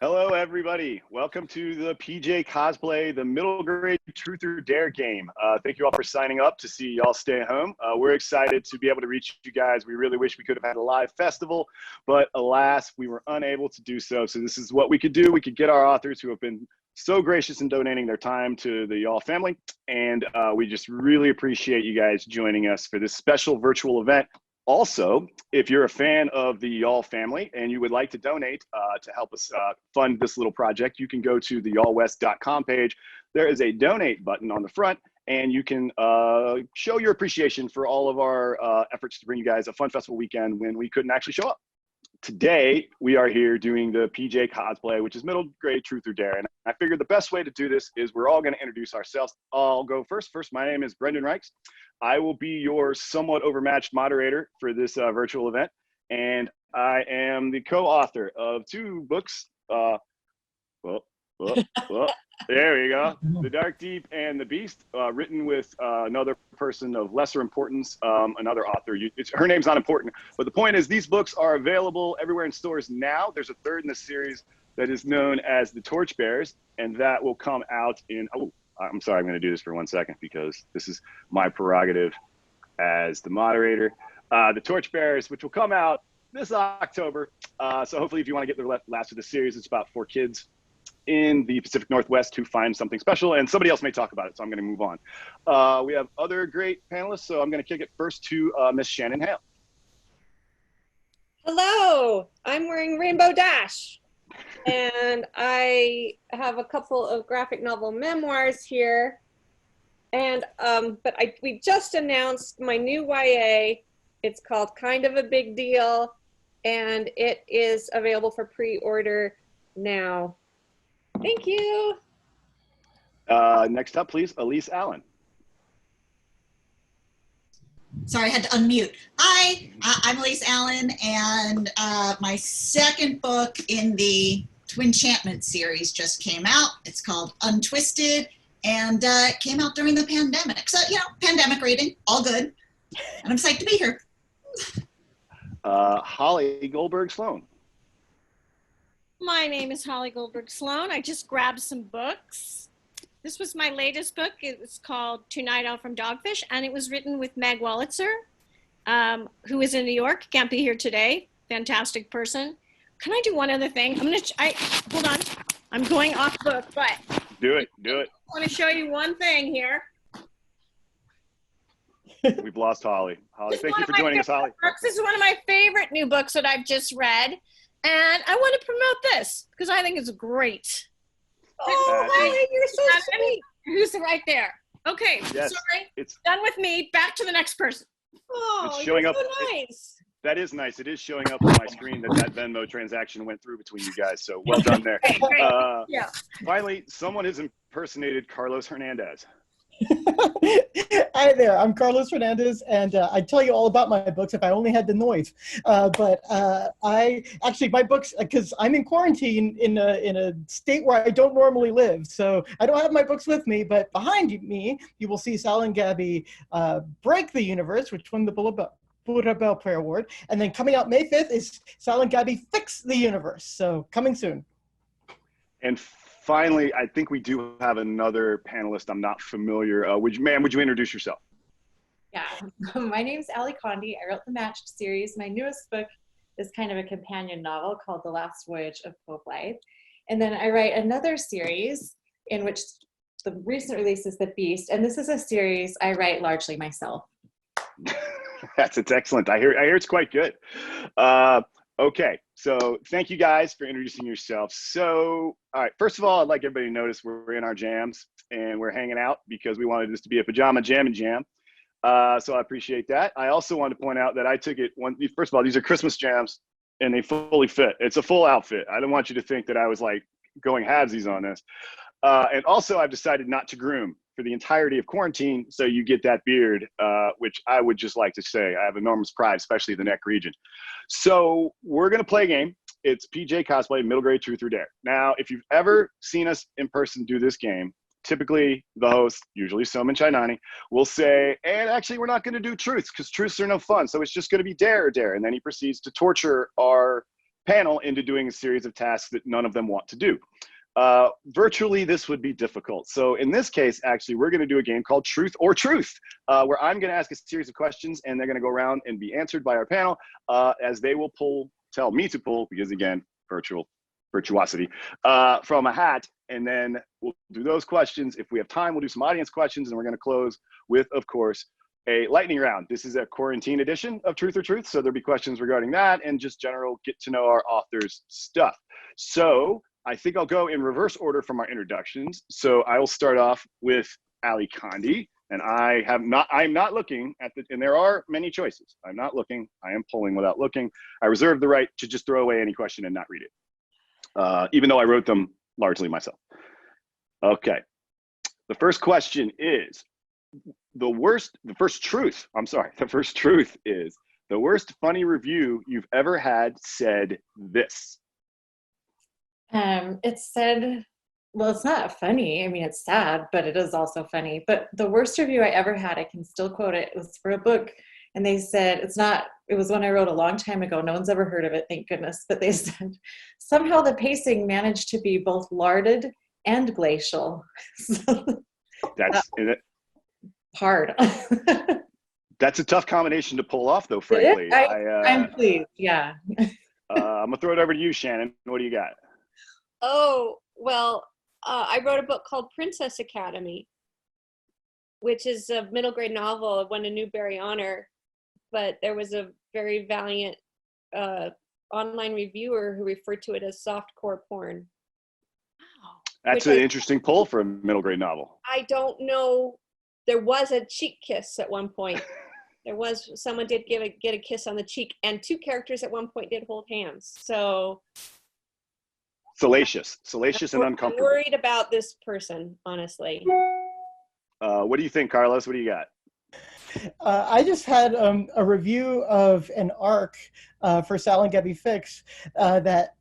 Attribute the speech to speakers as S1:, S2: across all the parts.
S1: Hello, everybody. Welcome to the PJ Cosplay, the middle grade Truth or Dare game. Thank you all for signing up to see Y'all Stay Home. We're excited to be able to reach you guys. We really wish we could have had a live festival, but alas, we were unable to do so. So this is what we could do. We could get our authors who have been so gracious in donating their time to the Y'all family. And we just really appreciate you guys joining us for this special virtual event. Also, if you're a fan of the Y'all family and you would like to donate to help us fund this little project, you can go to the y'allwest.com page. There is a donate button on the front, and you can show your appreciation for all of our efforts to bring you guys a fun festival weekend when we couldn't actually show up. Today, we are here doing the PJ Cosplay, which is middle grade Truth or Dare. And I figured the best way to do this is we're all going to introduce ourselves. I'll go first. My name is Brendan Reichs. I will be your somewhat overmatched moderator for this virtual event. And I am the co-author of two books. There we go. The Dark Deep and the Beast, written with another person of lesser importance, another author. Her name's not important, but the point is these books are available everywhere in stores now. There's a third in the series that is known as The Torchbearers, and that will come out in, I'm sorry, I'm going to do this for 1 second because this is my prerogative as the moderator. The Torchbearers, which will come out this October. So hopefully if you want to get the last of the series, it's about 4 kids in the Pacific Northwest who find something special, and somebody else may talk about it, so I'm going to move on. We have other great panelists, so I'm going to kick it first to Miss Shannon Hale.
S2: Hello, I'm wearing Rainbow Dash, and I have a couple of graphic novel memoirs here, and we just announced my new YA. It's called Kind of a Big Deal, and it is available for pre-order now. Thank you.
S1: Next up, please, Elise Allen.
S3: Sorry, I had to unmute. Hi, I'm Elise Allen, and my second book in the Twin Enchantment series just came out. It's called Untwisted, and it came out during the pandemic. So, you know, pandemic reading, all good. And I'm psyched to be here.
S1: Holly Goldberg Sloan.
S4: My name is Holly Goldberg Sloan. I just grabbed some books. This was my latest book. It's called Tonight Out from Dogfish, and it was written with Meg Wolitzer, who is in New York, can't be here today. Fantastic person. Can I do one other thing? Hold on. I'm going off book, but.
S1: Do it.
S4: I want to show you one thing here.
S1: We've lost Holly. Holly, thank you for joining us, Holly.
S4: This is one of my favorite new books that I've just read. And I want to promote this because I think it's great.
S2: Oh, Holly, you're so sweet.
S4: Who's right there? Okay,
S1: yes,
S4: sorry.
S1: It's
S4: done with me. Back to the next person.
S2: Oh,
S1: it's showing up.
S2: So nice.
S1: That is nice. It is showing up on my screen that Venmo transaction went through between you guys. So well done there.
S4: Great. Yeah.
S1: Finally, someone has impersonated Carlos Hernandez.
S5: Hi there, I'm Carlos Hernandez, and I'd tell you all about my books if I only had the noise. My books, because I'm in quarantine in a state where I don't normally live, so I don't have my books with me, but behind me, you will see Sal and Gabby Break the Universe, which won the Buddha Bell Prayer Award, and then coming out May 5th is Sal and Gabby Fix the Universe, so coming soon.
S1: And finally, I think we do have another panelist. I'm not familiar. Would you introduce yourself?
S6: Yeah, my name's Condie. I wrote the Matched series. My newest book is kind of a companion novel called The Last Voyage of Pope Life. And then I write another series in which the recent release is The Beast. And this is a series I write largely myself.
S1: It's excellent. I hear it's quite good. Okay, so thank you guys for introducing yourselves. So, all right, first of all, I'd like everybody to notice we're in our jams and we're hanging out because we wanted this to be a pajama jam and jam. So I appreciate that. I also wanted to point out that I took it first of all, these are Christmas jams and they fully fit. It's a full outfit. I don't want you to think that I was like going halvesies on this. And also I've decided not to groom for the entirety of quarantine, so you get that beard, which I would just like to say, I have enormous pride, especially the neck region. So we're gonna play a game. It's PJ Cosplay, middle grade Truth or Dare. Now, if you've ever seen us in person do this game, typically the host, usually Soman Chainani, will say, and actually we're not gonna do truths because truths are no fun, so it's just gonna be dare or dare. And then he proceeds to torture our panel into doing a series of tasks that none of them want to do. Virtually, this would be difficult. So in this case, actually, we're going to do a game called Truth or Truth, where I'm going to ask a series of questions, and they're going to go around and be answered by our panel, as they will tell me to pull, because again, virtuosity, from a hat, and then we'll do those questions. If we have time, we'll do some audience questions, and we're going to close with, of course, a lightning round. This is a quarantine edition of Truth or Truth, so there'll be questions regarding that and just general get to know our authors stuff. So I think I'll go in reverse order from our introductions. So I will start off with Ali Condie, and I'm not looking at and there are many choices. I'm not looking, I am pulling without looking. I reserve the right to just throw away any question and not read it, even though I wrote them largely myself. Okay, the first question is, the first truth is, the worst funny review you've ever had said this.
S6: It said, well, it's not funny. I mean, it's sad, but it is also funny. But the worst review I ever had, I can still quote it, was for a book. And they said, it was one I wrote a long time ago. No one's ever heard of it, thank goodness. But they said, somehow the pacing managed to be both larded and glacial.
S1: That's
S6: hard.
S1: That's a tough combination to pull off, though, frankly.
S6: I'm pleased, yeah.
S1: I'm gonna throw it over to you, Shannon. What do you got?
S2: Oh, well, I wrote a book called Princess Academy, which is a middle grade novel. It won a Newbery Honor, but there was a very valiant online reviewer who referred to it as softcore porn.
S1: That's an interesting pull for a middle grade novel.
S2: I don't know. There was a cheek kiss at one point. Someone did get a kiss on the cheek, and two characters at one point did hold hands. So salacious and uncomfortable. I'm worried about this person, honestly.
S1: What do you think, Carlos? What do you got?
S5: I just had a review of an arc for Sal and Gabby Fix that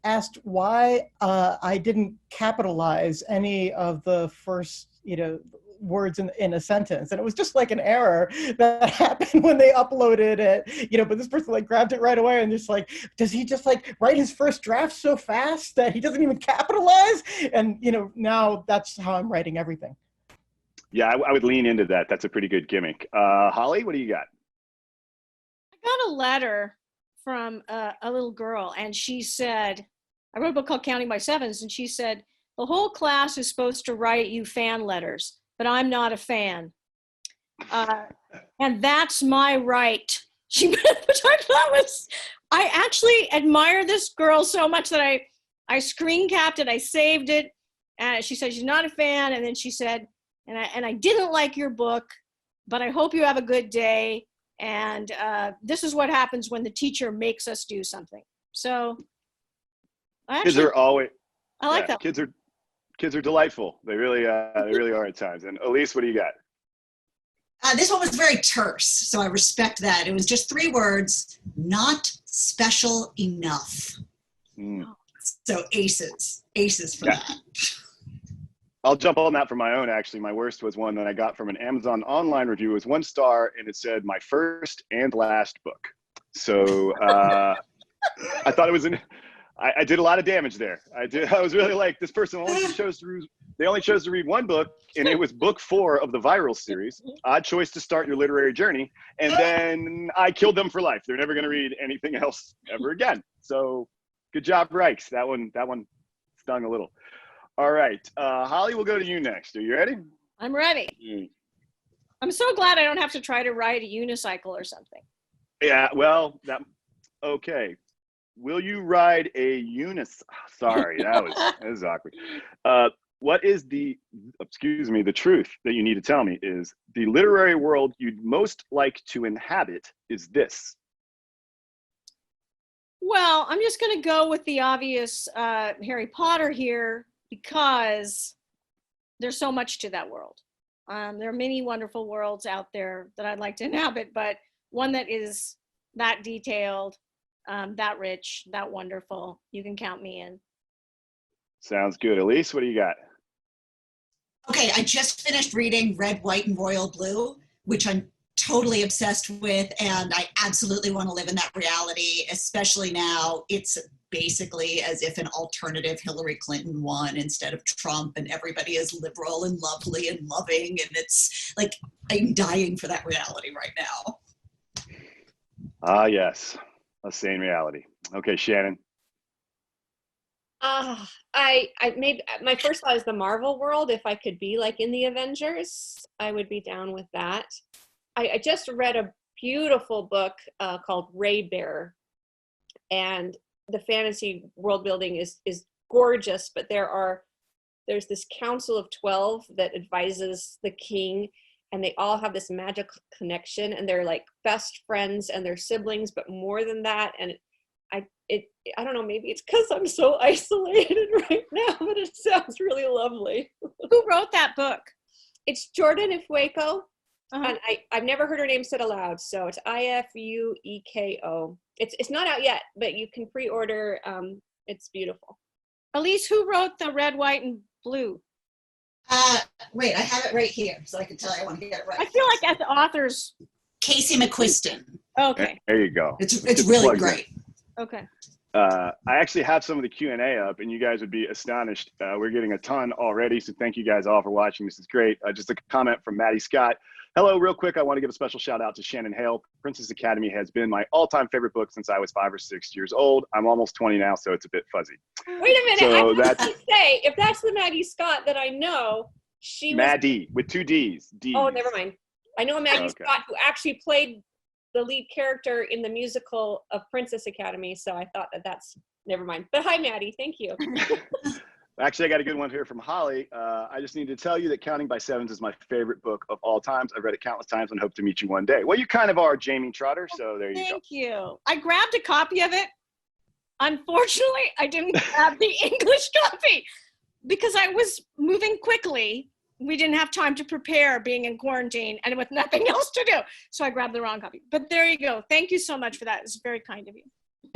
S5: asked why I didn't capitalize any of the first, words in a sentence, and it was just like an error that happened when they uploaded it, but this person grabbed it right away and just does he just write his first draft so fast that he doesn't even capitalize? And now that's how I'm writing everything.
S1: Yeah, I would lean into that. That's a pretty good gimmick. Holly, what do you got?
S4: I got a letter from a little girl, and she said, I wrote a book called Counting by Sevens, and she said, the whole class is supposed to write you fan letters, but I'm not a fan. And that's my right. I actually admire this girl so much that I screen capped it, I saved it. And she said she's not a fan. And then she said, and I didn't like your book, but I hope you have a good day. And this is what happens when the teacher makes us do something. So
S1: kids are always,
S4: I like that.
S1: Kids are delightful. They really are at times. And Elise, what do you got?
S3: This one was very terse, so I respect that. It was just 3 words: not special enough. So aces for that.
S1: I'll jump on that for my own, actually. My worst was one that I got from an Amazon online review. It was 1 star, and it said, my first and last book. So I thought it was I did a lot of damage there. I was really this person only chose to read 1 book, and it was book 4 of the viral series, Odd Choice to Start Your Literary Journey. And then I killed them for life. They're never going to read anything else ever again. So good job, Reichs. That one stung a little. All right. Holly, we'll go to you next. Are you ready?
S4: I'm ready. I'm so glad I don't have to try to ride a unicycle or something.
S1: Yeah, well, okay. Will you ride a Sorry, that was awkward. What is the truth that you need to tell me is the literary world you'd most like to inhabit is this. Well,
S4: I'm just going to go with the obvious Harry Potter here because there's so much to that world. There are many wonderful worlds out there that I'd like to inhabit, but one that is that detailed, that rich, that wonderful, you can count me in.
S1: Sounds good. Elise, what do you got?
S3: Okay, I just finished reading Red, White, and Royal Blue, which I'm totally obsessed with, and I absolutely want to live in that reality, especially now. It's basically as if an alternative Hillary Clinton won instead of Trump, and everybody is liberal and lovely and loving, and it's like I'm dying for that reality right now.
S1: Ah, yes, a sane reality. Okay, Shannon.
S2: I maybe my first thought is the Marvel world. If I could be like in the Avengers, I would be down with that. I just read a beautiful book called Raid Bearer, and the fantasy world building is gorgeous, but there's this council of 12 that advises the king, and they all have this magical connection, and they're like best friends and they're siblings, but more than that. And I don't know, maybe it's because I'm so isolated right now, but it sounds really lovely.
S4: Who wrote that book?
S2: It's Jordan Ifueko.
S4: Uh-huh.
S2: And I've never heard her name said aloud, so it's Ifueko. It's not out yet, but you can pre-order. It's beautiful.
S4: Elise, who wrote the Red, White, and Blue?
S3: Wait, I have it right here, so I can tell you I want to get it right.
S4: I feel like as authors.
S3: Casey McQuiston.
S4: Okay.
S1: There you go.
S3: It's really great.
S4: Okay.
S1: I actually have some of the Q&A up, and you guys would be astonished. We're getting a ton already, so thank you guys all for watching. This is great. Just a comment from Maddie Scott. Hello, real quick, I want to give a special shout out to Shannon Hale. Princess Academy has been my all-time favorite book since I was 5 or 6 years old. I'm almost 20 now, so it's a bit fuzzy.
S2: Wait a minute,
S1: So
S2: I was
S1: that's
S2: going to say, if that's the Maggie Scott that I know, she was...
S1: Maddie, with 2 Ds. Ds.
S2: Oh, never mind. I know a Maggie
S1: Okay.
S2: Scott who actually played the lead character in the musical of Princess Academy, so I thought that's... Never mind. But hi, Maddie. Thank you.
S1: Actually, I got a good one here from Holly. I just need to tell you that Counting by Sevens is my favorite book of all times. I've read it countless times and hope to meet you one day. Well, you kind of are, Jamie Trotter, so there you go.
S4: Thank you. I grabbed a copy of it. Unfortunately, I didn't grab the English copy because I was moving quickly. We didn't have time to prepare being in quarantine and with nothing else to do. So I grabbed the wrong copy. But there you go. Thank you so much for that. It's very kind of you.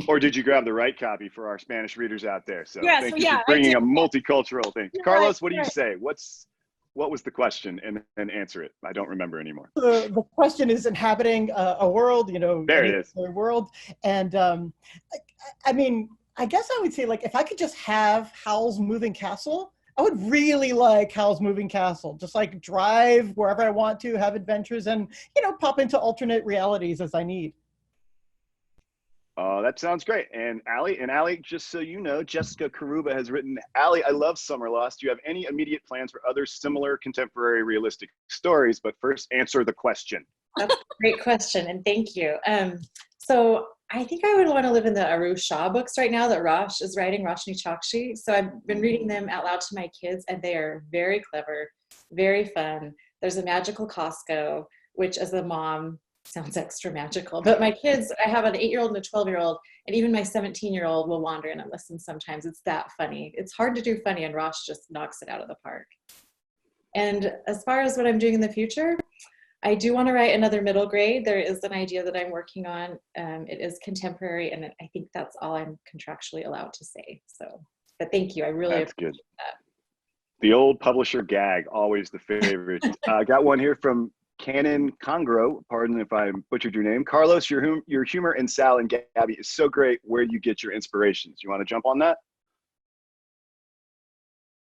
S1: Or did you grab the right copy for our Spanish readers out there? So
S4: Yeah,
S1: thank
S4: so
S1: you
S4: yeah,
S1: for bringing
S4: I
S1: a multicultural thing.
S4: You're
S1: Carlos,
S4: right,
S1: what do you
S4: right.
S1: say? What was the question? And answer it. I don't remember anymore.
S5: The question is inhabiting a world,
S1: There it is.
S5: A world. And I mean, I guess I would say, like, if I could just have Howl's Moving Castle, I would really like Howl's Moving Castle. Just like drive wherever I want to, have adventures, and, pop into alternate realities as I need.
S1: That sounds great. And Allie, just so you know, Jessica Karuba has written, Allie, I love Summer Lost. Do you have any immediate plans for other similar contemporary realistic stories? But first, answer the question.
S6: That's a great question, and thank you. So I think I would want to live in the Aru Shah books right now that Rosh is writing, Roshni Chokshi. So I've been reading them out loud to my kids, and they are very clever, very fun. There's a magical Costco, which as a mom sounds extra magical. But my kids, I have an 8-year-old and a 12-year-old, and even my 17-year-old will wander in and listen sometimes. It's that funny. It's hard to do funny, and Rosh just knocks it out of the park. And as far as what I'm doing in the future, I do want to write another middle grade. There is an idea that I'm working on. It is contemporary, and I think that's all I'm contractually allowed to say. So, but thank you. I really
S1: That's
S6: appreciate
S1: good.
S6: that.
S1: The old publisher gag, always the favorite. I got one here from Canon Congro, pardon if I butchered your name. Carlos, your humor in Sal and Gabby is so great. Where do you get your inspirations? You want to jump on that?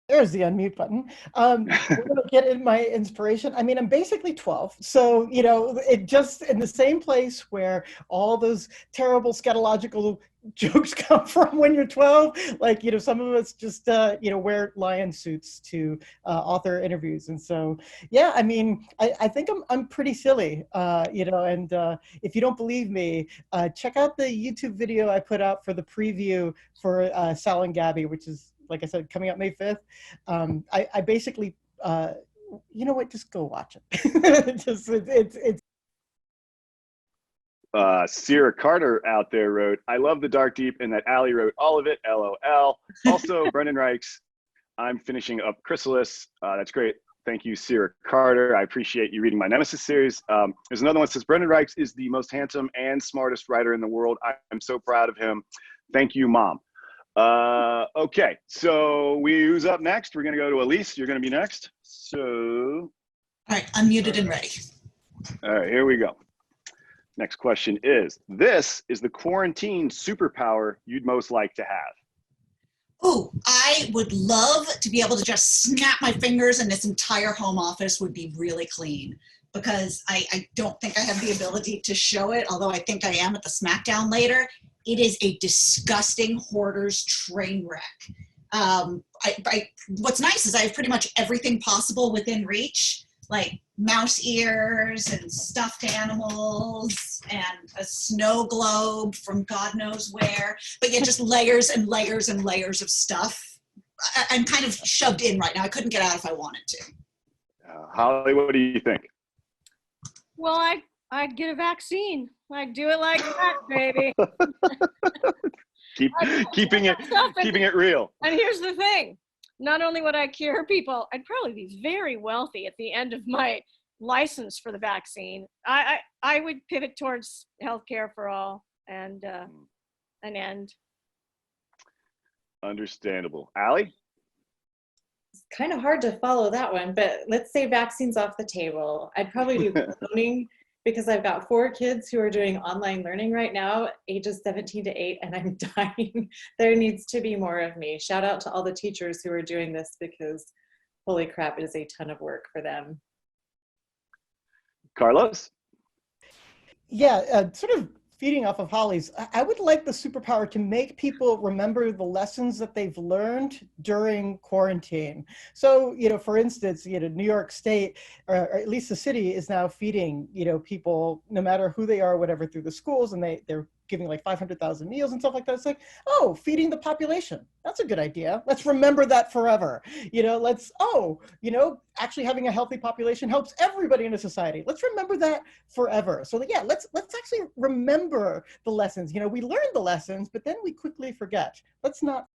S5: There's the unmute button. We're going to get in my inspiration. I mean, I'm basically 12. So, it just in the same place where all those terrible scatological jokes come from when you're 12. Like, some of us just, wear lion suits to author interviews. And so, yeah, I mean, I think I'm pretty silly, and if you don't believe me, check out the YouTube video I put out for the preview for Sal and Gabby, which is, like I said, coming out May 5th. I basically, you know what, just go watch it. it's
S1: Sierra Carter out there wrote, I love the Dark Deep, and that Allie wrote all of it, LOL. Also, Brendan Reichs, I'm finishing up Chrysalis. That's great. Thank you, Sierra Carter. I appreciate you reading my Nemesis series. There's another one that says, Brendan Reichs is the most handsome and smartest writer in the world. I'm so proud of him. Thank you, Mom. Okay, so who's up next? We're going to go to Elise. You're going to be next. So.
S3: All right, unmuted and ready.
S1: All right, here we go. Next question is, this is the quarantine superpower you'd most like to have.
S3: Oh, I would love to be able to just snap my fingers and this entire home office would be really clean, because I don't think I have the ability to show it, although I think I am at the SmackDown later. It is a disgusting hoarder's train wreck. What's nice is I have pretty much everything possible within reach, like mouse ears and stuffed animals and a snow globe from God knows where, but yeah, just layers and layers and layers of stuff. I'm kind of shoved in right now. I couldn't get out if I wanted to.
S1: Holly, what do you think?
S4: Well, I'd get a vaccine. I'd do it like that, baby.
S1: Keeping it real.
S4: And here's the thing. Not only would I cure people, I'd probably be very wealthy at the end of my license for the vaccine. I would pivot towards healthcare for all and an end.
S1: Understandable. Allie?
S6: It's kind of hard to follow that one, but let's say vaccines off the table. I'd probably do cloning, because I've got 4 kids who are doing online learning right now, ages 17 to 8, and I'm dying. There needs to be more of me. Shout out to all the teachers who are doing this, because holy crap, it is a ton of work for them.
S1: Carlos?
S5: Yeah, sort of feeding off of Holly's, I would like the superpower to make people remember the lessons that they've learned during quarantine. So, for instance, New York State, or at least the city, is now feeding, people, no matter who they are, whatever, through the schools, and they're giving like 500,000 meals and stuff like that. It's like, oh, feeding the population. That's a good idea. Let's remember that forever. Actually having a healthy population helps everybody in a society. Let's remember that forever. So yeah, let's actually remember the lessons. We learned the lessons, but then we quickly forget. Let's not.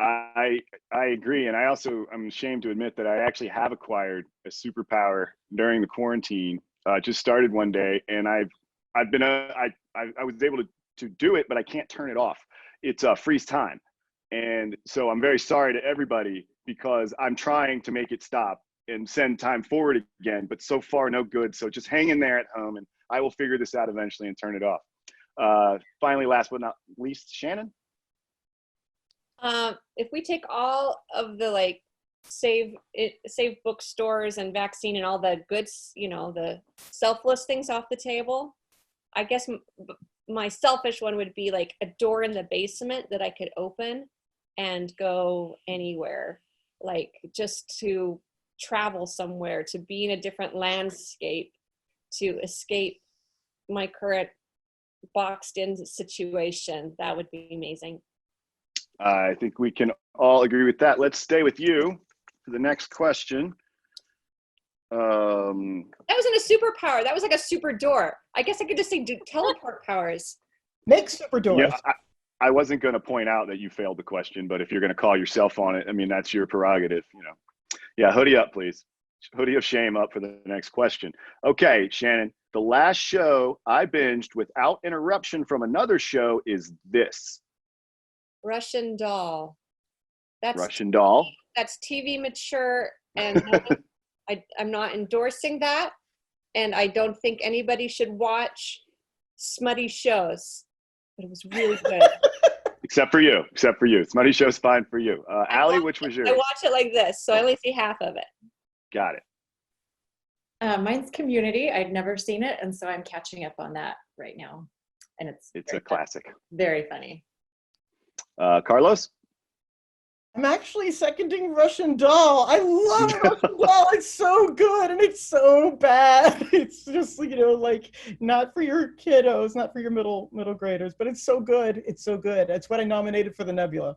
S1: I agree. And I'm ashamed to admit that I actually have acquired a superpower during the quarantine. Just started one day, and I was able to do it, but I can't turn it off. It's freeze time. And so I'm very sorry to everybody, because I'm trying to make it stop and send time forward again, but so far no good. So just hang in there at home, and I will figure this out eventually and turn it off. Finally, last but not least, Shannon?
S2: If we take all of the save bookstores and vaccine and all the goods, the selfless things off the table, I guess my selfish one would be like a door in the basement that I could open and go anywhere, like just to travel somewhere, to be in a different landscape, to escape my current boxed in situation. That would be amazing.
S1: I think we can all agree with that. Let's stay with you for the next question.
S2: That wasn't a superpower. That was like a super door. I guess I could just say teleport powers.
S5: Make super doors.
S1: Yeah, I wasn't going to point out that you failed the question, but if you're going to call yourself on it, I mean, that's your prerogative, Yeah, hoodie up, please. Hoodie of shame up for the next question. Okay, Shannon, the last show I binged without interruption from another show is this.
S2: Russian Doll.
S1: Russian Doll.
S2: That's TV mature, and I'm not endorsing that, and I don't think anybody should watch smutty shows, but it was really good.
S1: Except for you. Smutty show's fine for you. Allie, which was yours?
S2: I watch it like this, so I only see half of it.
S1: Got it.
S6: Mine's Community. I'd never seen it, and so I'm catching up on that right now. And it's
S1: a classic.
S6: Very funny.
S1: Carlos?
S5: I'm actually seconding Russian Doll. I love Russian Doll. It's so good and it's so bad. It's just, not for your kiddos, not for your middle graders, but it's so good. It's so good. That's what I nominated for the Nebula.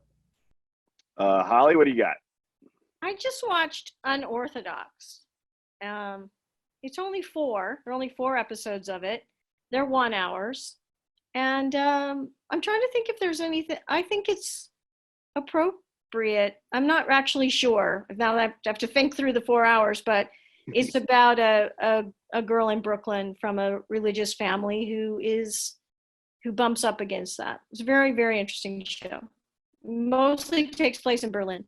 S1: Holly, what do you got?
S4: I just watched Unorthodox. It's only 4. There are only 4 episodes of it. They're 1 hours. And I'm trying to think if there's anything. I think it's appropriate. I'm not actually sure. Now I have to think through the 4 hours, but it's about a girl in Brooklyn from a religious family who bumps up against that. It's a very, very interesting show. Mostly takes place in Berlin.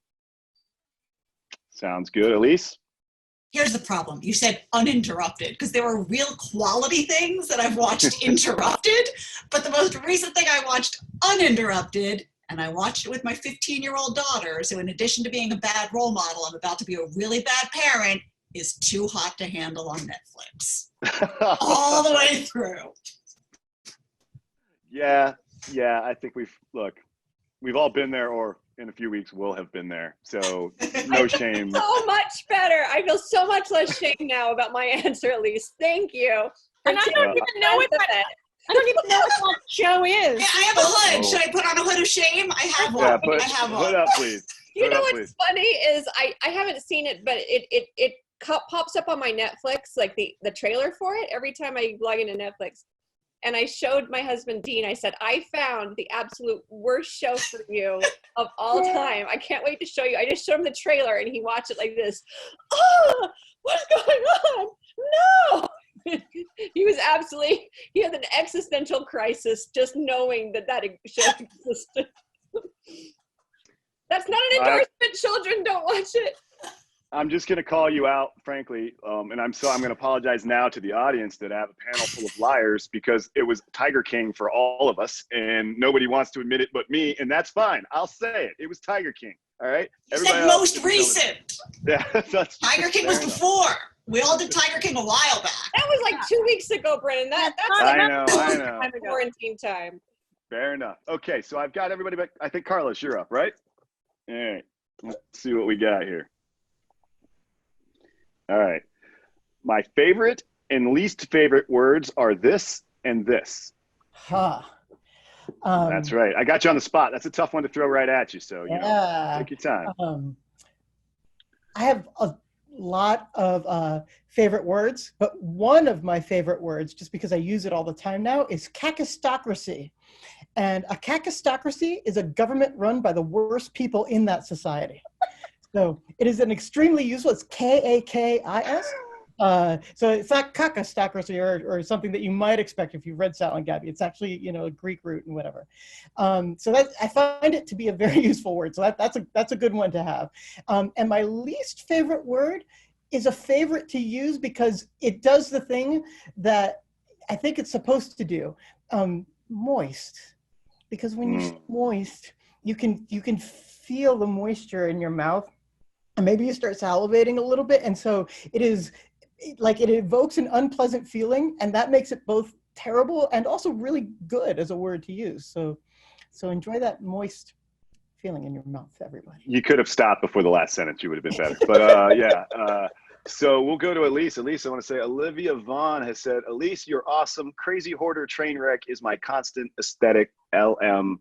S1: Sounds good. Elise?
S3: Here's the problem. You said uninterrupted, because there are real quality things that I've watched interrupted, but the most recent thing I watched uninterrupted, and I watched it with my 15-year-old daughter, so in addition to being a bad role model, I'm about to be a really bad parent, is Too Hot to Handle on Netflix. All the way through.
S1: Yeah, I think we've all been there, or in a few weeks we'll have been there. So no shame.
S2: So much better. I feel so much less shame now about my answer, Elise. Thank you.
S4: And I don't even know what that show is.
S3: I have a hood. Should I put on a hood of shame? I have one.
S1: Yeah,
S3: I have one.
S1: Hood up, please.
S2: You know what's funny is I haven't seen it, but it pops up on my Netflix, like the trailer for it, every time I log into Netflix. And I showed my husband, Dean, I said, I found the absolute worst show for you of all time. I can't wait to show you. I just showed him the trailer and he watched it like this. Oh, what's going on? No. He had an existential crisis just knowing that show existed. That's not an endorsement. Children, don't watch it.
S1: I'm just going to call you out, frankly, and I'm going to apologize now to the audience that I have a panel full of liars, because it was Tiger King for all of us, and nobody wants to admit it but me, and that's fine. I'll say it. It was Tiger King. All right.
S3: You said most recent.
S1: Yeah, that's
S3: Tiger King was before. We all did Tiger King a while back.
S2: That was like 2 weeks ago, Brendan. That's
S1: I know.
S2: Quarantine time.
S1: Fair enough. Okay, so I've got everybody back. I think Carlos, you're up, right? All right. Let's see what we got here. All right. My favorite and least favorite words are this and this. That's right. I got you on the spot. That's a tough one to throw right at you. So, take your time.
S5: I have a lot of favorite words, but one of my favorite words, just because I use it all the time now, is kakistocracy. And a kakistocracy is a government run by the worst people in that society. So it is an extremely useful, it's K-A-K-I-S. So it's not kakistocracy or something that you might expect if you've read Sal and Gabby. It's actually, a Greek root and whatever. So that, I find it to be a very useful word. So that's a good one to have. And my least favorite word is a favorite to use because it does the thing that I think it's supposed to do. Moist. Because when you're moist, you can feel the moisture in your mouth. And maybe you start salivating a little bit. And so it evokes an unpleasant feeling, and that makes it both terrible and also really good as a word to use. So enjoy that moist feeling in your mouth, everybody.
S1: You could have stopped before the last sentence. You would have been better. But so we'll go to Elise. Elise, I want to say Olivia Vaughn has said, Elise, you're awesome. Crazy Hoarder Train Wreck is my constant aesthetic. LM.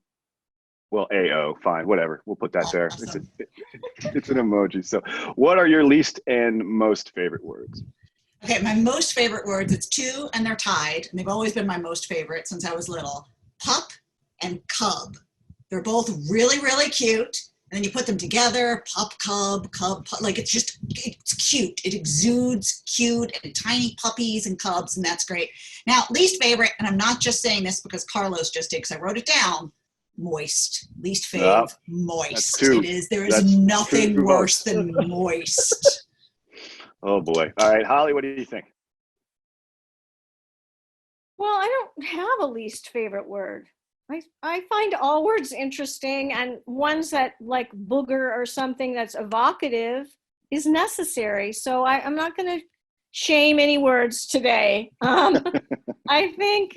S1: Well, AO, fine, whatever. We'll put that there. It's an emoji. So what are your least and most favorite words?
S3: Okay, my most favorite words, it's two and they're tied, and they've always been my most favorite since I was little. Pup and cub. They're both really, really cute. And then you put them together, pup, cub, like it's cute. It exudes cute and tiny puppies and cubs, and that's great. Now, least favorite, and I'm not just saying this because Carlos just did, because I wrote it down, moist. Least fave, moist. It is. There is nothing worse than moist.
S1: Oh boy. All right, Holly, what do you think?
S4: Well, I don't have a least favorite word. I find all words interesting, and ones that like booger or something that's evocative is necessary. So I'm not going to shame any words today. I think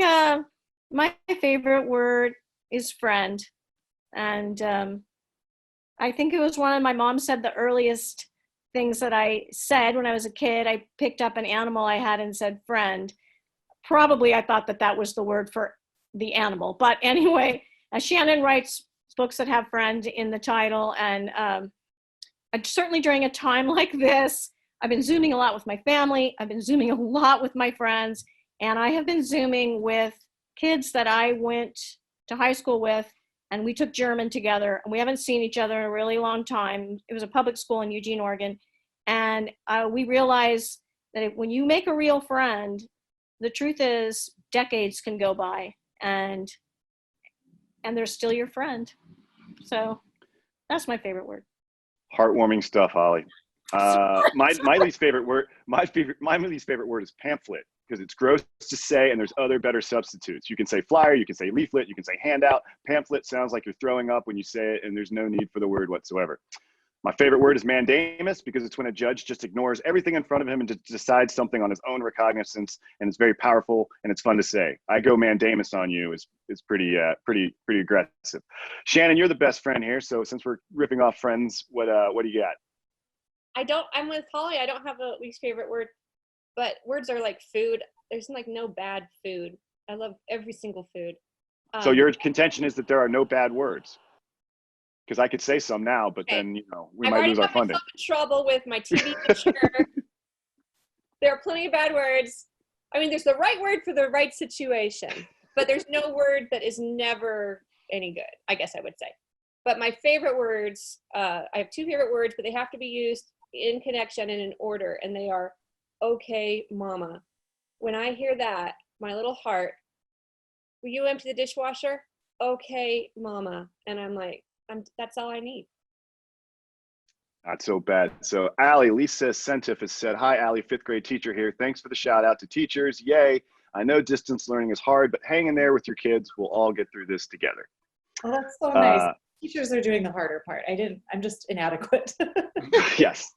S4: my favorite word is friend. And I think it was one of my mom said the earliest things that I said when I was a kid. I picked up an animal I had and said friend. Probably I thought that was the word for the animal. But anyway, Shannon writes books that have friend in the title. And certainly during a time like this, I've been Zooming a lot with my family. I've been Zooming a lot with my friends. And I have been Zooming with kids that I went to high school with, and we took German together, and we haven't seen each other in a really long time. It was a public school in Eugene, Oregon. And we realized that when you make a real friend, the truth is decades can go by and they're still your friend. So that's my favorite word.
S1: Heartwarming stuff, Holly. My least favorite word. My least favorite word is pamphlet because it's gross to say, and there's other better substitutes. You can say flyer, you can say leaflet, you can say handout. Pamphlet sounds like you're throwing up when you say it, and there's no need for the word whatsoever. My favorite word is mandamus because it's when a judge just ignores everything in front of him and just decides something on his own recognizance, and it's very powerful and it's fun to say. I go mandamus on you is pretty aggressive. Shannon, you're the best friend here, so since we're ripping off friends, what do you got?
S2: I'm with Holly. I don't have a least favorite word, but words are like food. There's like no bad food. I love every single food.
S1: So your contention is that there are no bad words? Because I could say some now, but then, we might lose our funding.
S2: I'm in trouble with my TV mature. There are plenty of bad words. I mean, there's the right word for the right situation, but there's no word that is never any good, I guess I would say. But my favorite words, I have two favorite words, but they have to be used in connection and in order, and they are okay, mama. When I hear that, my little heart, will you empty the dishwasher? Okay, mama. And I'm like, that's all I need.
S1: Not so bad. So Allie, Lisa Sentif has said, hi, Allie, 5th grade teacher here. Thanks for the shout out to teachers. Yay. I know distance learning is hard, but hang in there with your kids. We'll all get through this together.
S6: Oh, that's so nice. Teachers are doing the harder part. I'm just inadequate.
S1: Yes.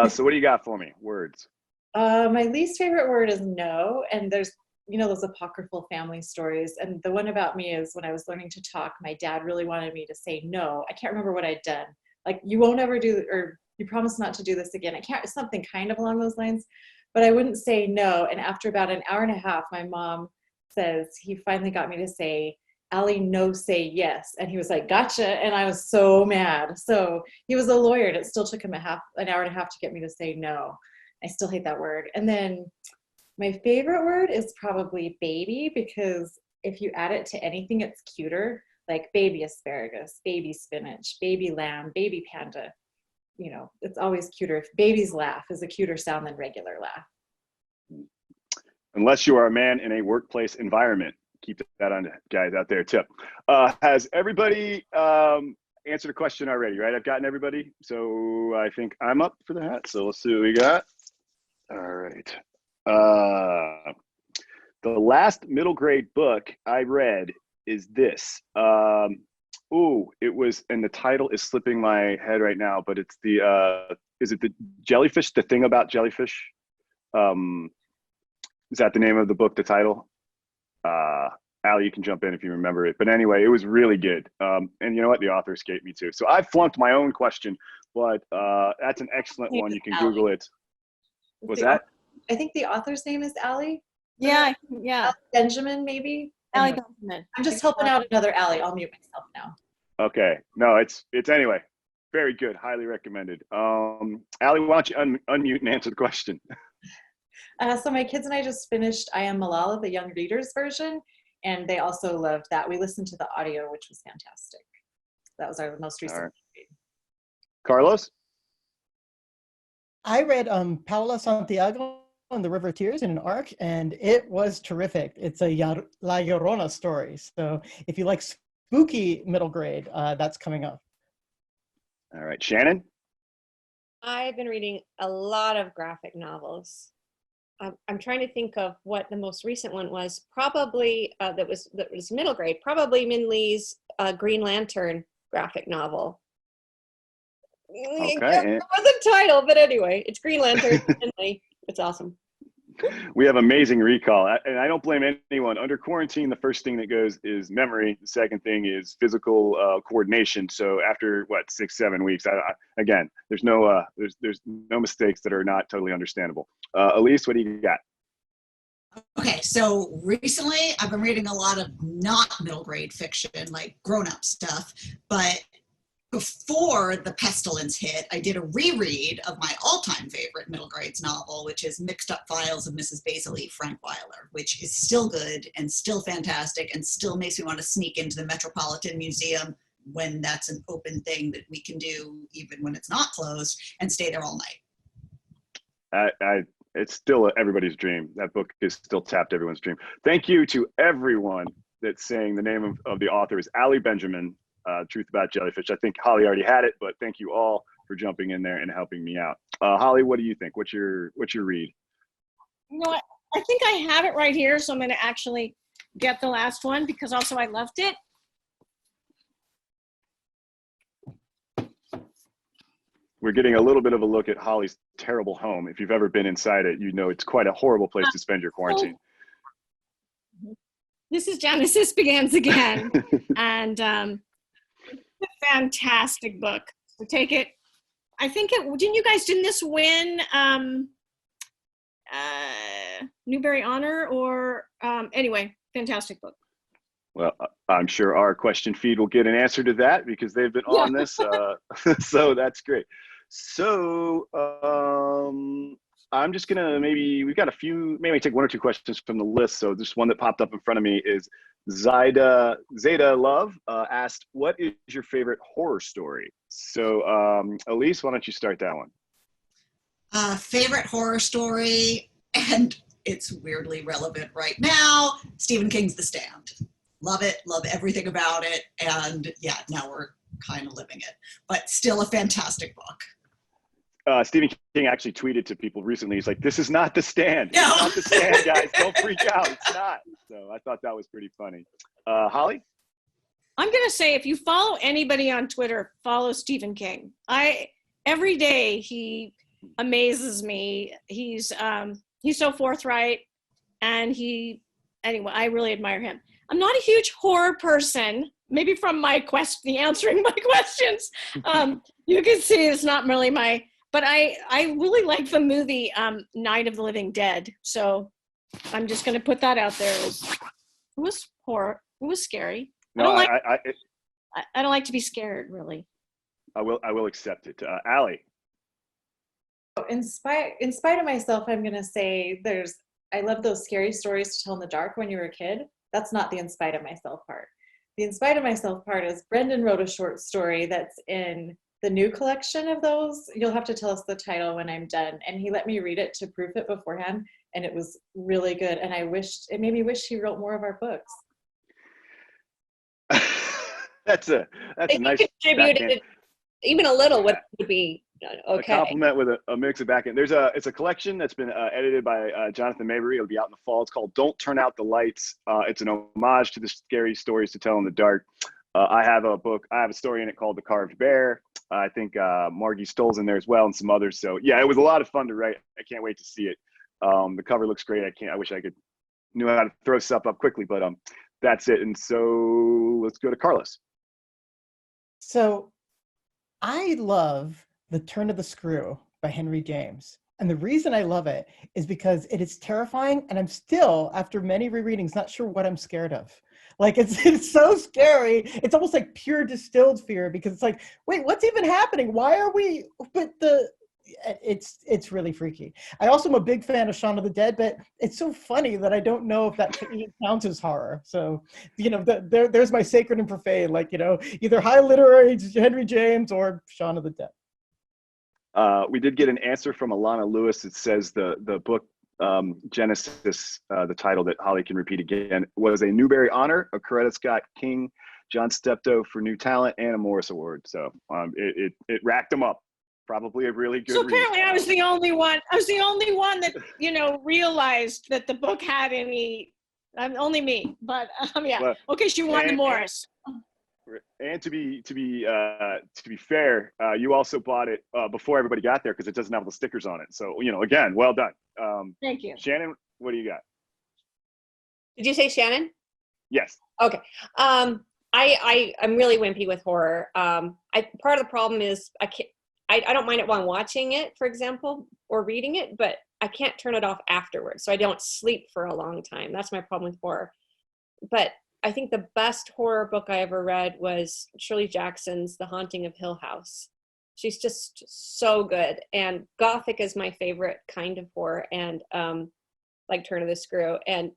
S1: So what do you got for me? Words.
S6: My least favorite word is no. And there's, those apocryphal family stories. And the one about me is when I was learning to talk, my dad really wanted me to say no. I can't remember what I'd done. Like, you won't ever do, or you promise not to do this again. Something kind of along those lines, but I wouldn't say no. And after about an hour and a half, my mom says he finally got me to say, Allie, no, say yes. And he was like, gotcha. And I was so mad. So he was a lawyer, and it still took him an hour and a half to get me to say no. I still hate that word. And then my favorite word is probably baby, because if you add it to anything, it's cuter, like baby asparagus, baby spinach, baby lamb, baby panda. It's always cuter. If baby's laugh is a cuter sound than regular laugh.
S1: Unless you are a man in a workplace environment. Keep that on, guys out there. Tip. Has everybody answered a question already, right? I've gotten everybody. So I think I'm up for that. So let's see what we got. All right. The last middle grade book I read is this. It was, and the title is slipping my head right now, but it's is it the jellyfish, the thing about jellyfish? Is that the name of the book, the title? Allie, you can jump in if you remember it. But anyway, it was really good. And you know what? The author escaped me too. So I flunked my own question, but that's an excellent one. You can Google it. What's that?
S6: I think the author's name is Allie.
S4: Yeah.
S6: Allie Benjamin, maybe.
S4: Allie Benjamin.
S6: I'm just helping out another Allie. I'll mute myself now.
S1: Okay. No, it's anyway. Very good. Highly recommended. Allie, why don't you unmute and answer the question?
S6: So my kids and I just finished I Am Malala, the young readers version, and they also loved that. We listened to the audio, which was fantastic. That was our most recent read.
S1: Carlos?
S5: I read Paula Santiago and the River of Tears in an arc, and it was terrific. It's a La Llorona story. So if you like spooky middle grade, that's coming up.
S1: All right. Shannon?
S2: I've been reading a lot of graphic novels. I'm trying to think of what the most recent one was. Probably that was middle grade. Probably Min Lee's Green Lantern graphic novel.
S1: Okay.
S2: I can't remember the title, but anyway, it's Green Lantern. Min Lee. It's awesome.
S1: We have amazing recall, and I don't blame anyone. Under quarantine, the first thing that goes is memory. The second thing is physical coordination. So after 6-7 weeks, again, there's no mistakes that are not totally understandable. Elise, what do you got?
S3: Okay, so recently I've been reading a lot of not middle grade fiction, like grown-up stuff, but before the pestilence hit, I did a reread of my all-time favorite middle grades novel, which is Mixed Up Files of Mrs. Basil Frank Weiler, which is still good and still fantastic and still makes me want to sneak into the Metropolitan Museum when that's an open thing that we can do even when it's not closed, and stay there all night.
S1: It's still everybody's dream. That book is still tapped everyone's dream. Thank you to everyone that's saying the name of the author is Allie Benjamin. Truth About Jellyfish. I think Holly already had it, but thank you all for jumping in there and helping me out. Holly, what do you think? What's your read?
S4: You know what? I think I have it right here, so I'm going to actually get the last one because also I loved it.
S1: We're getting a little bit of a look at Holly's terrible home. If you've ever been inside it, you know it's quite a horrible place to spend your quarantine.
S4: This is Genesis Begins Again, and it's a fantastic book. So take it. I think didn't this win Newbery Honor or anyway, fantastic book.
S1: Well, I'm sure our question feed will get an answer to that because they've been on this. So that's great. So I'm just gonna we've got a few, maybe take one or two questions from the list. So this one that popped up in front of me is Zeta Love asked, what is your favorite horror story? So Elise, why don't you start that one?
S3: Favorite horror story, and it's weirdly relevant right now, Stephen King's The Stand. Love it, love everything about it, and yeah, now we're kind of living it, but still a fantastic book.
S1: Stephen King actually tweeted to people recently, he's like, this is not The Stand.
S3: No.
S1: It's not The Stand, guys. Don't freak out. It's not. So I thought that was pretty funny. Holly?
S4: I'm going to say, if you follow anybody on Twitter, follow Stephen King. Every day he amazes me. He's so forthright, and anyway, I really admire him. I'm not a huge horror person. Maybe from the answering my questions, you can see it's not really but I really like the movie Night of the Living Dead. So I'm just going to put that out there. It was horror. It was scary.
S1: No,
S4: I don't like to be scared, really.
S1: I will accept it. Allie?
S6: In spite of myself, I'm going to say I love those scary stories to tell in the dark when you were a kid. That's not the in spite of myself part. The in spite of myself part is Brendan wrote a short story that's in the new collection of those. You'll have to tell us the title when I'm done. And he let me read it to proof it beforehand. And it was really good. And it made me wish he wrote more of our books.
S1: That's a nice
S2: contributed even a little would be okay.
S1: A compliment with a mix of backend. It's a collection that's been edited by Jonathan Mabry. It'll be out in the fall. It's called Don't Turn Out the Lights. It's an homage to the scary stories to tell in the dark. I have a story in it called The Carved Bear. I think Margie Stoll's in there as well, and some others. So yeah, it was a lot of fun to write. I can't wait to see it. The cover looks great. I wish I knew how to throw stuff up quickly, but that's it. And so let's go to Carlos.
S5: So I love The Turn of the Screw by Henry James. And the reason I love it is because it is terrifying, and I'm still, after many rereadings, not sure what I'm scared of. Like, it's so scary. It's almost like pure distilled fear, because it's like, wait, what's even happening? Why are we, but it's really freaky. I also am a big fan of Shaun of the Dead, but it's so funny that I don't know if that even counts as horror. So, there's my sacred and profane, either high literary Henry James or Shaun of the Dead.
S1: We did get an answer from Alana Lewis. It says the book Genesis, the title that Holly can repeat again, was a Newbery Honor, a Coretta Scott King, John Steptoe for New Talent, and a Morris Award. So it racked them up. Probably a really good.
S4: So apparently, I was the only one. I was the only one that realized that the book had any. Only me, but yeah. Well, okay, she won the Morris.
S1: And to be fair, you also bought it before everybody got there because it doesn't have the stickers on it. So again, well done.
S4: Thank you,
S1: Shannon. What do you got?
S2: Did you say Shannon?
S1: Yes.
S2: Okay. I'm really wimpy with horror. Part of the problem is I don't mind it while I'm watching it, for example, or reading it, but I can't turn it off afterwards. So I don't sleep for a long time. That's my problem with horror. But I think the best horror book I ever read was Shirley Jackson's The Haunting of Hill House. She's just so good. And Gothic is my favorite kind of horror, and like Turn of the Screw. And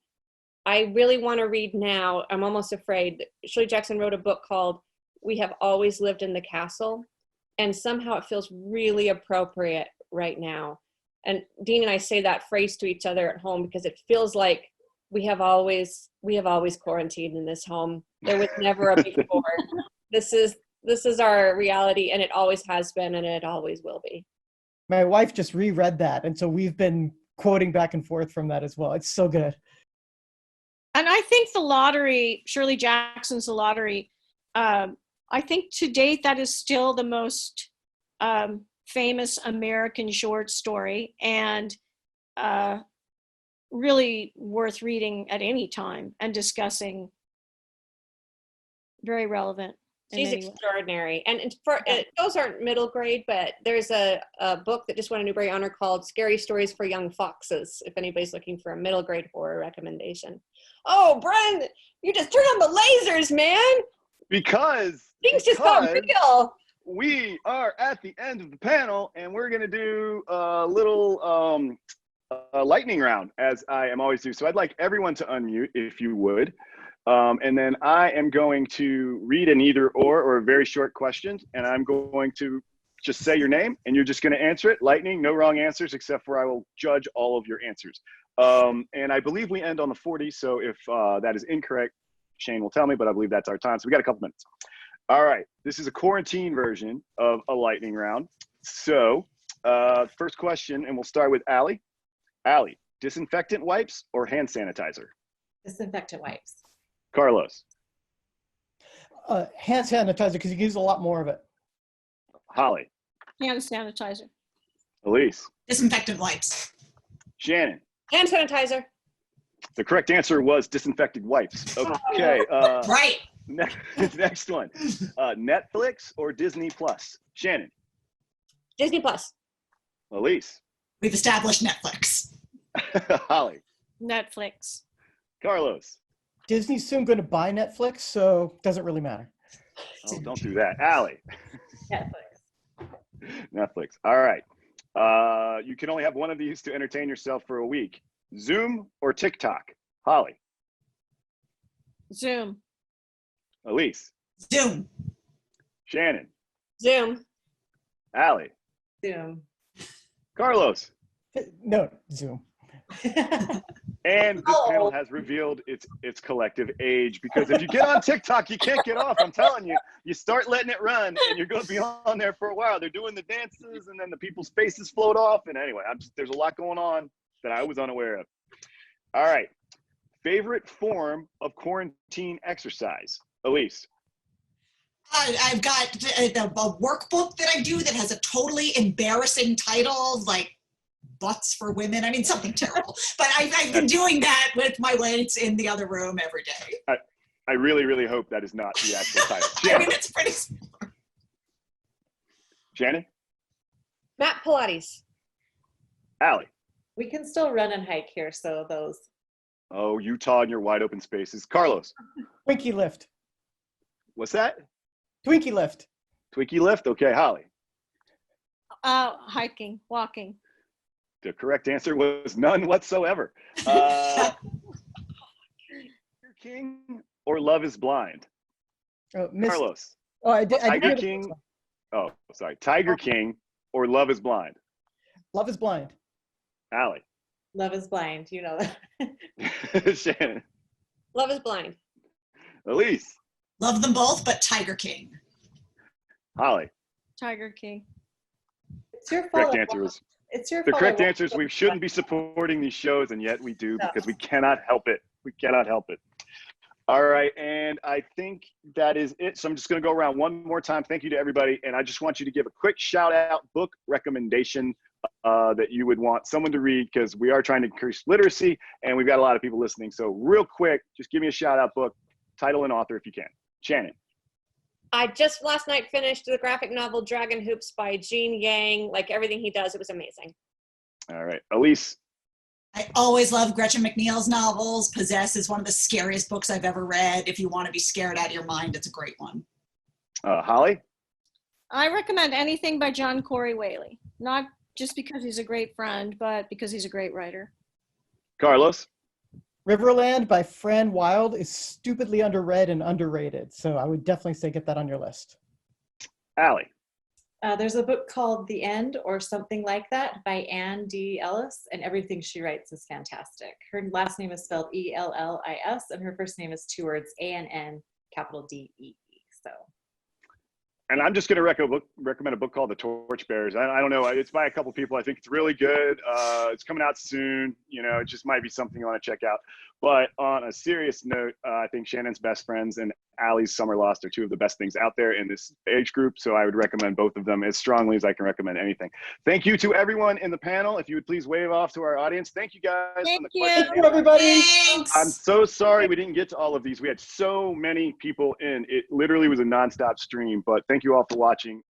S2: I really want to read now. I'm almost afraid. Shirley Jackson wrote a book called We Have Always Lived in the Castle. And somehow it feels really appropriate right now. And Dean and I say that phrase to each other at home because it feels like we have always quarantined in this home. There was never a before. This is This is our reality, and it always has been, and it always will be.
S5: My wife just reread that, and so we've been quoting back and forth from that as well. It's so good.
S4: And I think The Lottery, Shirley Jackson's The Lottery, I think to date that is still the most famous American short story, and really worth reading at any time and discussing. Very relevant.
S2: She's extraordinary. And those aren't middle grade, but there's a book that just won a Newbery Honor called Scary Stories for Young Foxes, if anybody's looking for a middle grade horror recommendation. Oh, Bren, you just turned on the lasers, man.
S1: Because
S2: Things just got real.
S1: We are at the end of the panel, and we're going to do a little lightning round, as I am always do. So I'd like everyone to unmute, if you would. And then I am going to read an either or a very short question, and I'm going to just say your name, and you're just going to answer it. Lightning, no wrong answers, except for I will judge all of your answers. And I believe we end on the 40, so if that is incorrect, Shane will tell me, but I believe that's our time. So we got a couple minutes. All right, this is a quarantine version of a lightning round. So first question, and we'll start with Allie. Allie, disinfectant wipes or hand sanitizer?
S6: Disinfectant wipes.
S1: Carlos.
S5: Hand sanitizer, because you can use a lot more of it.
S1: Holly.
S4: Hand sanitizer.
S1: Elise.
S3: Disinfectant wipes.
S1: Shannon.
S2: Hand sanitizer.
S1: The correct answer was disinfectant wipes. Okay.
S3: Right.
S1: Next one. Netflix or Disney Plus? Shannon.
S2: Disney Plus.
S1: Elise.
S3: We've established Netflix.
S1: Holly.
S4: Netflix.
S1: Carlos.
S5: Disney's soon going to buy Netflix, so it doesn't really matter.
S1: Oh, don't do that. Allie.
S6: Netflix.
S1: Netflix. All right. You can only have one of these to entertain yourself for a week. Zoom or TikTok? Holly.
S4: Zoom.
S1: Elise.
S3: Zoom.
S1: Shannon.
S2: Zoom.
S1: Allie.
S6: Zoom.
S1: Carlos.
S5: No, Zoom.
S1: And this panel has revealed its collective age, because if you get on TikTok, you can't get off. I'm telling you, you start letting it run, and you're going to be on there for a while. They're doing the dances, and then the people's faces float off. And anyway, there's a lot going on that I was unaware of. All right. Favorite form of quarantine exercise? Elise.
S3: I've got a workbook that I do that has a totally embarrassing title, like Butts for Women. I mean, something terrible. But I've been doing that with my weights in the other room every day.
S1: I really, really hope that is not the actual title.
S3: I mean, it's pretty similar.
S1: Shannon?
S2: Matt Pilates.
S1: Allie?
S6: We can still run and hike here, so those.
S1: Oh, Utah and your wide open spaces. Carlos?
S5: Twinkie lift.
S1: What's that?
S5: Twinkie lift.
S1: Twinkie lift? Okay, Holly.
S4: Hiking, walking.
S1: The correct answer was none whatsoever. Tiger King or Love is Blind? Carlos.
S5: Oh, I did.
S1: Tiger King. Oh, sorry. Tiger King or Love is Blind?
S5: Love is Blind.
S1: Allie.
S6: Love is Blind, you know that.
S1: Shannon.
S2: Love is Blind.
S1: Elise.
S3: Love them both, but Tiger King.
S1: Holly.
S4: Tiger King.
S6: It's your fault.
S1: Correct answer is.
S6: It's your
S1: The
S6: fault.
S1: correct answer is we shouldn't be supporting these shows, and yet we do, because we cannot help it. We cannot help it. All right, and I think that is it. So I'm just going to go around one more time. Thank you to everybody, and I just want you to give a quick shout-out book recommendation that you would want someone to read, because we are trying to increase literacy, and we've got a lot of people listening. So real quick, just give me a shout-out book, title and author if you can. Shannon.
S2: I just last night finished the graphic novel Dragon Hoops by Gene Yang. Like everything he does, it was amazing.
S1: All right, Elise.
S3: I always love Gretchen McNeil's novels. Possess is one of the scariest books I've ever read. If you want to be scared out of your mind, it's a great one.
S1: Holly.
S4: I recommend anything by John Corey Whaley. Not just because he's a great friend, but because he's a great writer.
S1: Carlos.
S5: Riverland by Fran Wilde is stupidly underread and underrated. So I would definitely say get that on your list.
S1: Allie.
S6: There's a book called The End or something like that by Anne D. Ellis, and everything she writes is fantastic. Her last name is spelled E-L-L-I-S, and her first name is two words, A-N-N, capital D-E-E. So.
S1: And I'm just going to recommend a book called The Torchbearers. I don't know. It's by a couple people. I think it's really good. It's coming out soon. You know, it just might be something you want to check out. But on a serious note, I think Shannon's Best Friends and Allie's Summer Lost are two of the best things out there in this age group. So I would recommend both of them as strongly as I can recommend anything. Thank you to everyone in the panel. If you would please wave off to our audience. Thank you guys.
S4: Thank you.
S5: Thank you, everybody.
S3: Thanks.
S1: I'm so sorry we didn't get to all of these. We had so many people in. It literally was a nonstop stream, but thank you all for watching.